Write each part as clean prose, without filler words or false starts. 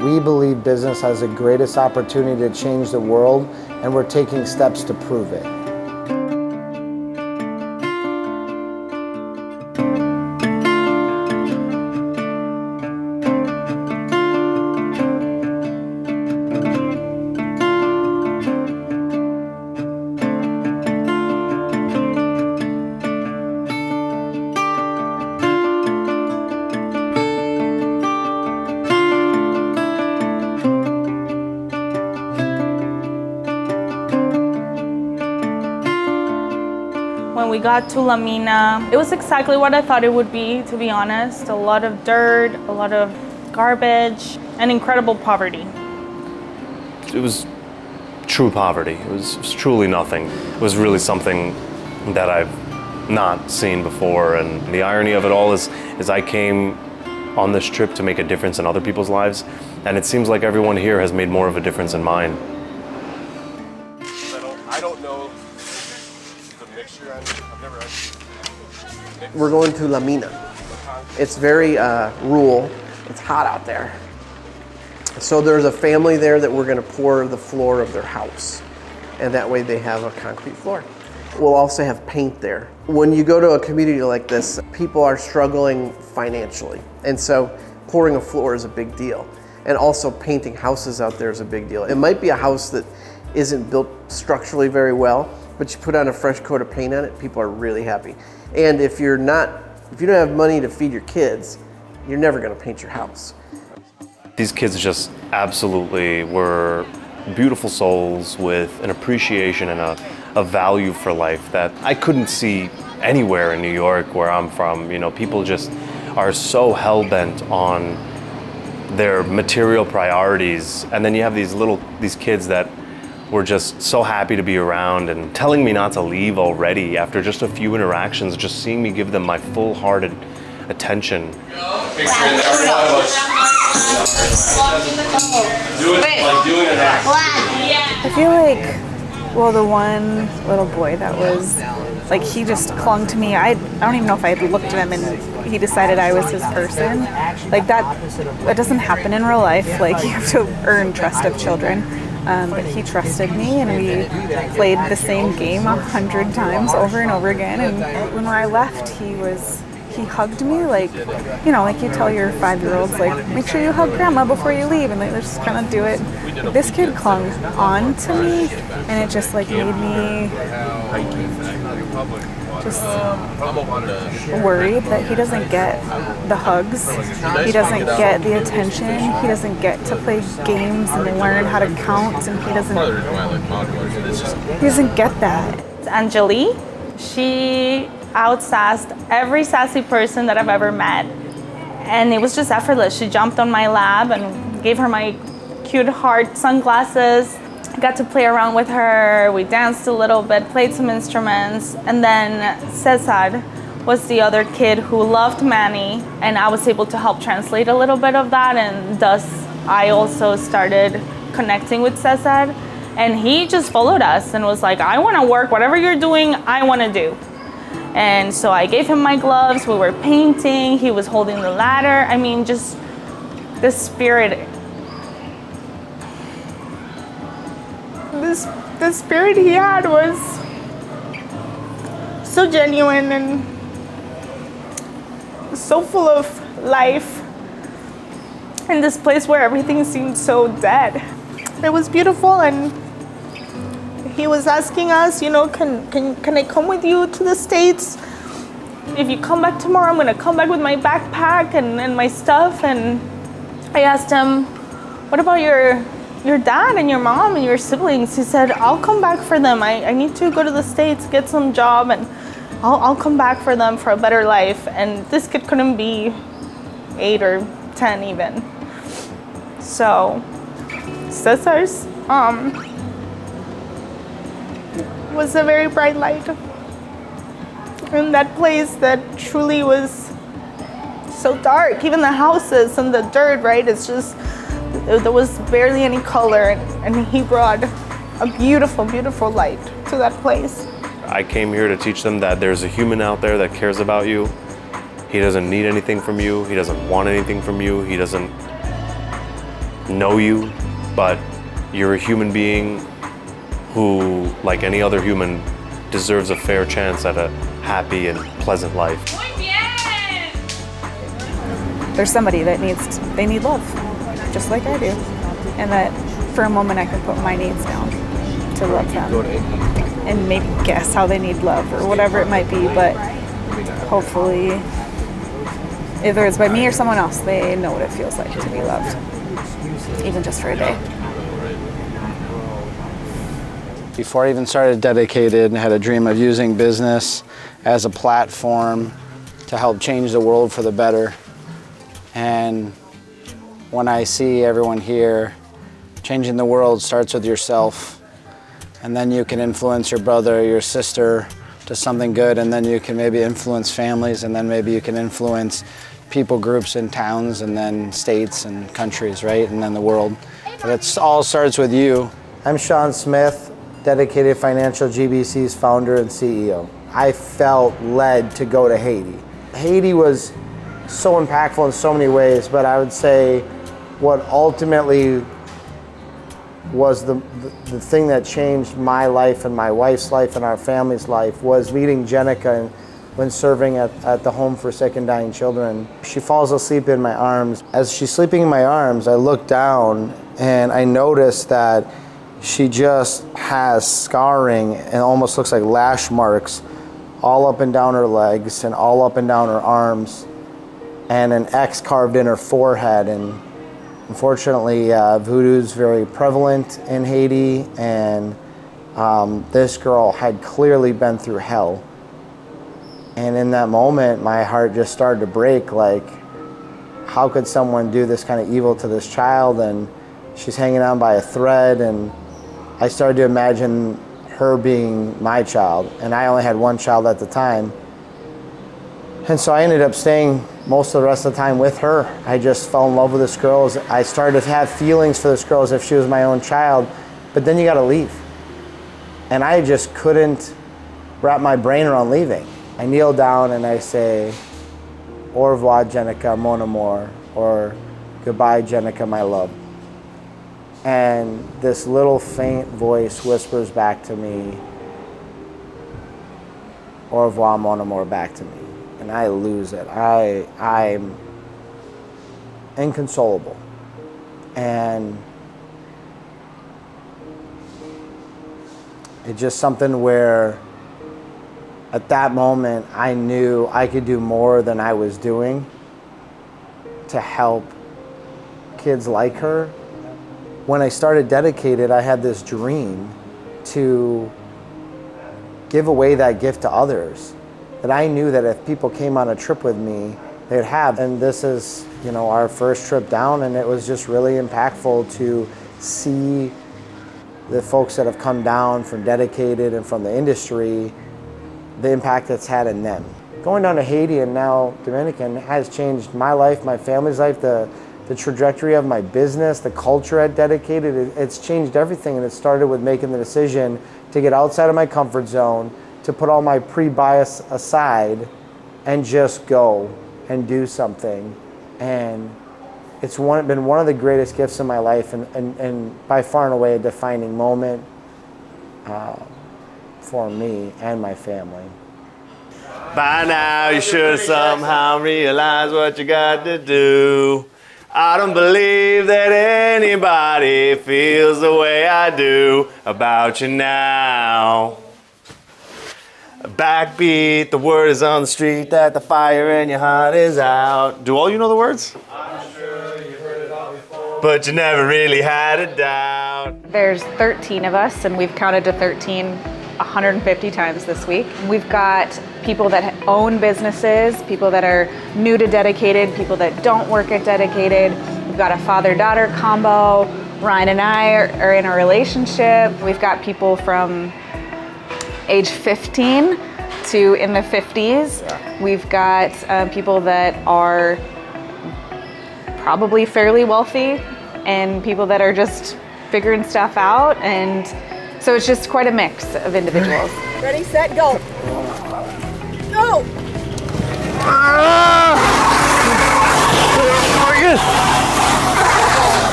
We believe business has the greatest opportunity to change the world, and we're taking steps to prove it. When we got to La Mina, it was exactly what I thought it would be, to be honest. A lot of dirt, a lot of garbage, and incredible poverty. It was true poverty. It was truly nothing. It was really something that I've not seen before. And the irony of it all is I came on this trip to make a difference in other people's lives, and it seems like everyone here has made more of a difference in mine. I don't know the mixture. I've never actually. We're going to La Mina. It's very rural. It's hot out there. So there's a family there that we're going to pour the floor of their house, and that way they have a concrete floor. We'll also have paint there. When you go to a community like this, people are struggling financially, and so pouring a floor is a big deal. And also painting houses out there is a big deal. It might be a house that isn't built structurally very well, but you put on a fresh coat of paint on it, people are really happy. And if you don't have money to feed your kids, you're never going to paint your house. These kids just absolutely were beautiful souls with an appreciation and a value for life that I couldn't see anywhere in New York where I'm from. You know, people just are so hell-bent on their material priorities, and then you have these kids that were just so happy to be around and telling me not to leave already after just a few interactions, just seeing me give them my full-hearted attention. I feel like, well, the one little boy that was, like, he just clung to me. I don't even know if I had looked at him and he decided I was his person. Like, that doesn't happen in real life. Like, you have to earn trust of children. But he trusted me, and we played the same game 100 times over and over again. And when I left, he hugged me, like, you know, like you tell your 5-year-olds, like, make sure you hug grandma before you leave, and they just kind of do it. This kid clung on to me, and it just, like, made me just worried that he doesn't get the hugs, he doesn't get the attention, he doesn't get to play games and learn how to count, and he doesn't get that. Anjali, she outsassed every sassy person that I've ever met. And it was just effortless. She jumped on my lap and gave her my cute heart sunglasses. I got to play around with her. We danced a little bit, played some instruments. And then Cesar was the other kid who loved Manny, and I was able to help translate a little bit of that, and thus I also started connecting with Cesar. And he just followed us and was like, I want to work, whatever you're doing, I want to do. And so I gave him my gloves, we were painting, he was holding the ladder. I mean, just the spirit. The spirit he had was so genuine and so full of life in this place where everything seemed so dead. It was beautiful, and he was asking us, you know, can I come with you to the States? If you come back tomorrow, I'm gonna come back with my backpack and my stuff. And I asked him, what about your dad and your mom and your siblings? He said, I'll come back for them. I need to go to the States, get some job, and I'll come back for them for a better life. And this kid couldn't be 8 or 10 even. So Cesar's was a very bright light in that place that truly was so dark. Even the houses and the dirt, right? It's just, there was barely any color, and he brought a beautiful, beautiful light to that place. I came here to teach them that there's a human out there that cares about you. He doesn't need anything from you. He doesn't want anything from you. He doesn't know you, but you're a human being who, like any other human, deserves a fair chance at a happy and pleasant life. There's somebody that they need love, just like I do. And that for a moment I can put my needs down to love them. And maybe guess how they need love or whatever it might be, but hopefully, either it's by me or someone else, they know what it feels like to be loved, even just for a day. Before I even started Dedicated, I had a dream of using business as a platform to help change the world for the better. And when I see everyone here, changing the world starts with yourself. And then you can influence your brother or your sister to something good, and then you can maybe influence families, and then maybe you can influence people groups in towns, and then states and countries, right? And then the world. But it all starts with you. I'm Sean Smith, Dedicated Financial GBC's founder and CEO. I felt led to go to Haiti. Haiti was so impactful in so many ways, but I would say what ultimately was the thing that changed my life and my wife's life and our family's life was meeting Jenica when serving at the home for sick and dying children. She falls asleep in my arms. As she's sleeping in my arms, I look down and I notice that she just has scarring and almost looks like lash marks all up and down her legs and all up and down her arms, and an X carved in her forehead. And unfortunately, voodoo is very prevalent in Haiti, and this girl had clearly been through hell. And in that moment, my heart just started to break, like, how could someone do this kind of evil to this child? And she's hanging on by a thread, and I started to imagine her being my child, and I only had one child at the time. And so I ended up staying most of the rest of the time with her. I just fell in love with this girl. I started to have feelings for this girl as if she was my own child, but then you gotta leave. And I just couldn't wrap my brain around leaving. I kneel down and I say, au revoir, Jenica, mon amour, or goodbye, Jenica, my love. And this little faint voice whispers back to me, au revoir, mon amour, back to me. And I lose it. I'm inconsolable. And it's just something where at that moment I knew I could do more than I was doing to help kids like her. When I started Dedicated, I had this dream to give away that gift to others. That I knew that if people came on a trip with me, they'd have. And this is, our first trip down, and it was just really impactful to see the folks that have come down from Dedicated and from the industry, the impact it's had in them. Going down to Haiti and now Dominican has changed my life, my family's life, the trajectory of my business, the culture at Dedicated. It's changed everything, and it started with making the decision to get outside of my comfort zone, to put all my pre-bias aside and just go and do something. And it's been one of the greatest gifts in my life, and by far and away a defining moment for me and my family. By now you should somehow realize what you got to do. I don't believe that anybody feels the way I do about you now. Backbeat, the word is on the street that the fire in your heart is out. Do all you know the words? I'm sure you've heard it all before, but you never really had a doubt. There's 13 of us, and we've counted to 13 150 times this week. We've got people that own businesses, people that are new to Dedicated, people that don't work at Dedicated. We've got a father-daughter combo. Ryan and I are in a relationship. We've got people from age 15 to in the 50s. Yeah. We've got people that are probably fairly wealthy and people that are just figuring stuff out. And so it's just quite a mix of individuals. Ready, set, go. Go!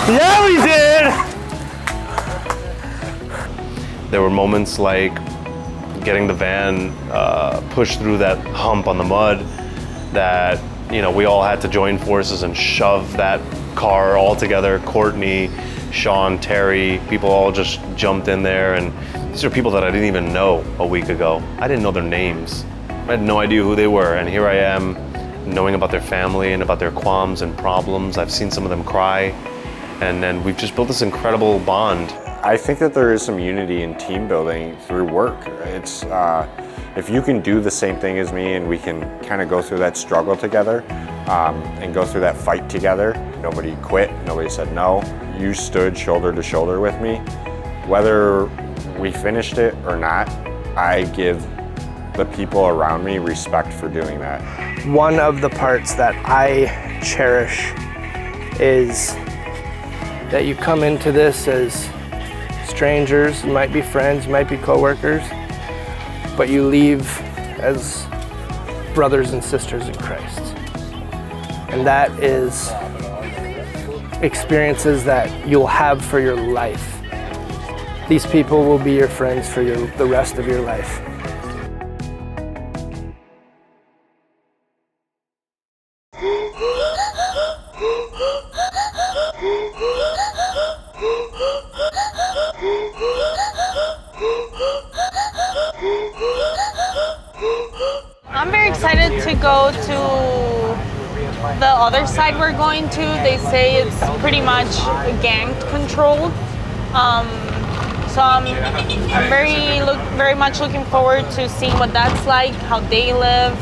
Yeah, we did! There were moments like getting the van pushed through that hump on the mud that, you know, we all had to join forces and shove that car all together. Courtney, Sean, Terry, people all just jumped in there, and these are people that I didn't even know a week ago. I didn't know their names. I had no idea who they were, and here I am knowing about their family and about their qualms and problems. I've seen some of them cry, and then we've just built this incredible bond. I think that there is some unity in team building through work. It's if you can do the same thing as me and we can kind of go through that struggle together and go through that fight together. Nobody quit, nobody said no. You stood shoulder to shoulder with me. Whether we finished it or not, I give the people around me respect for doing that. One of the parts that I cherish is that you come into this as strangers, you might be friends, you might be coworkers, but you leave as brothers and sisters in Christ. And that is experiences that you'll have for your life. These people will be your friends for the rest of your life. I'm very excited to go to the other side we're going to. They say it's pretty much gang controlled. So I'm very much looking forward to seeing what that's like, how they live,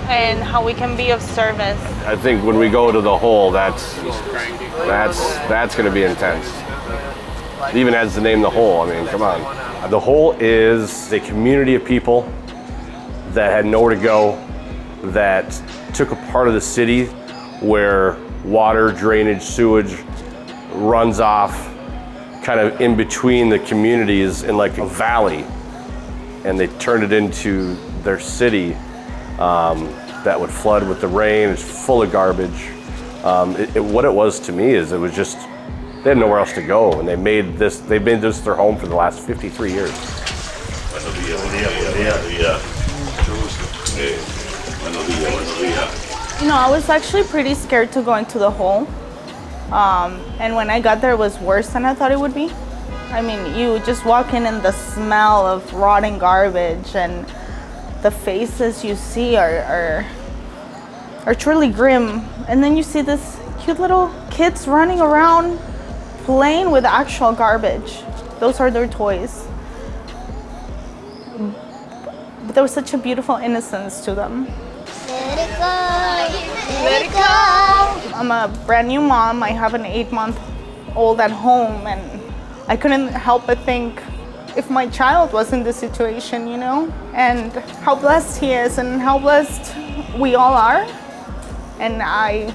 and how we can be of service. I think when we go to the hole, that's going to be intense. It even has the name The Hole. I mean, come on. The Hole is a community of people that had nowhere to go, that took a part of the city where water, drainage, sewage runs off kind of in between the communities in like a valley, and they turned it into their city that would flood with the rain. It's full of garbage. What it was to me is it was just, they had nowhere else to go, and they've made this their home for the last 53 years. You know, I was actually pretty scared to go into the hole. And when I got there, it was worse than I thought it would be. I mean, you just walk in and the smell of rotting garbage and the faces you see are truly grim. And then you see this cute little kids running around playing with actual garbage. Those are their toys. But there was such a beautiful innocence to them. Let it go. Let it go. I'm a brand new mom. I have an 8-month-old at home, and I couldn't help but think if my child was in this situation, you know, and how blessed he is and how blessed we all are. And I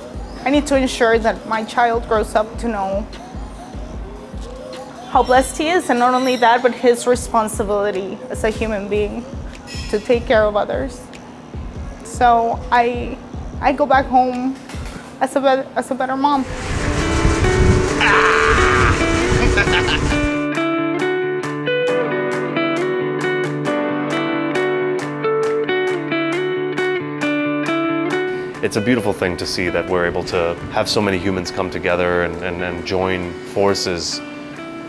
need to ensure that my child grows up to know how blessed he is, and not only that, but his responsibility as a human being to take care of others. So I go back home as a better mom. It's a beautiful thing to see that we're able to have so many humans come together and join forces.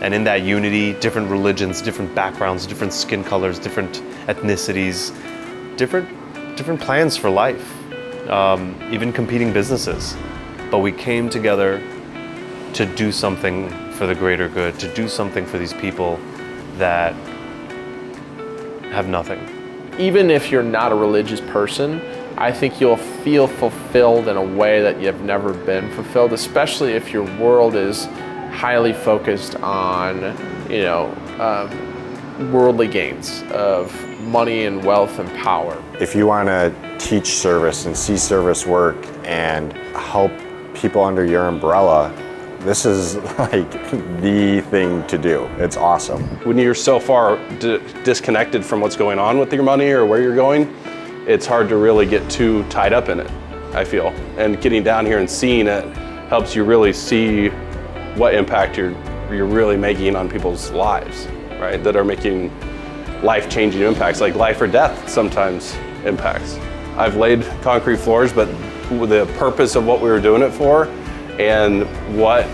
And in that unity, different religions, different backgrounds, different skin colors, different ethnicities, different plans for life, even competing businesses. But we came together to do something for the greater good, to do something for these people that have nothing. Even if you're not a religious person, I think you'll feel fulfilled in a way that you've never been fulfilled, especially if your world is highly focused on, you know, worldly gains of money and wealth and power. If you want to teach service and see service work and help people under your umbrella, this is like the thing to do. It's awesome. When you're so far disconnected from what's going on with your money or where you're going, it's hard to really get too tied up in it, I feel. And getting down here and seeing it helps you really see what impact you're really making on people's lives, right? That are making life-changing impacts, like life or death sometimes impacts. I've laid concrete floors, but the purpose of what we were doing it for and what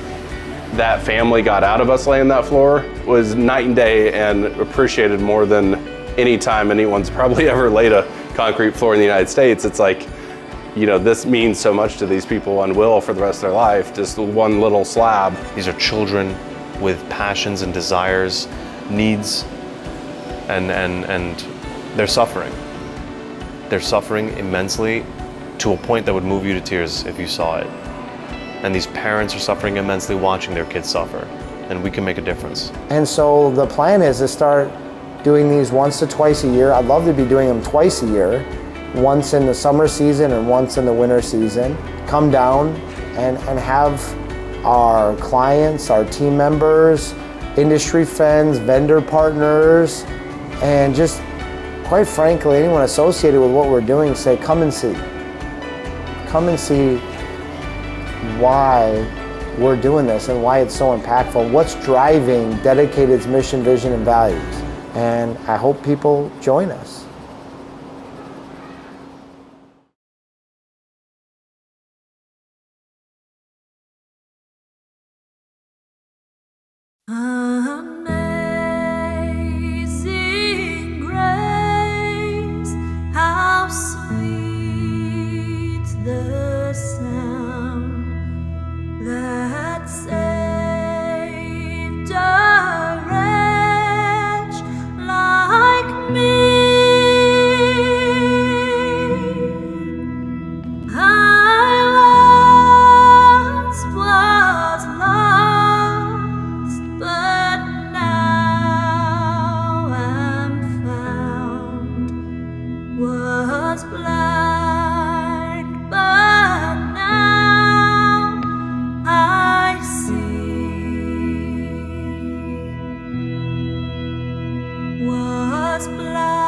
that family got out of us laying that floor was night and day, and appreciated more than any time anyone's probably ever laid a concrete floor in the United States. It's like, you know, this means so much to these people and will for the rest of their life, just one little slab. These are children with passions and desires, needs, and they're suffering. They're suffering immensely to a point that would move you to tears if you saw it. And these parents are suffering immensely watching their kids suffer, and we can make a difference. And so the plan is to start doing these once to twice a year. I'd love to be doing them twice a year, once in the summer season and once in the winter season. Come down and have our clients, our team members, industry friends, vendor partners, and just quite frankly, anyone associated with what we're doing, say, come and see. Come and see why we're doing this and why it's so impactful, what's driving Dedicated's mission, vision, and values. And I hope people join us. Amazing grace, how sweet the sound that saved a wretch like me. I once was lost, but now I'm found. Was blind, but now I see. Was blind.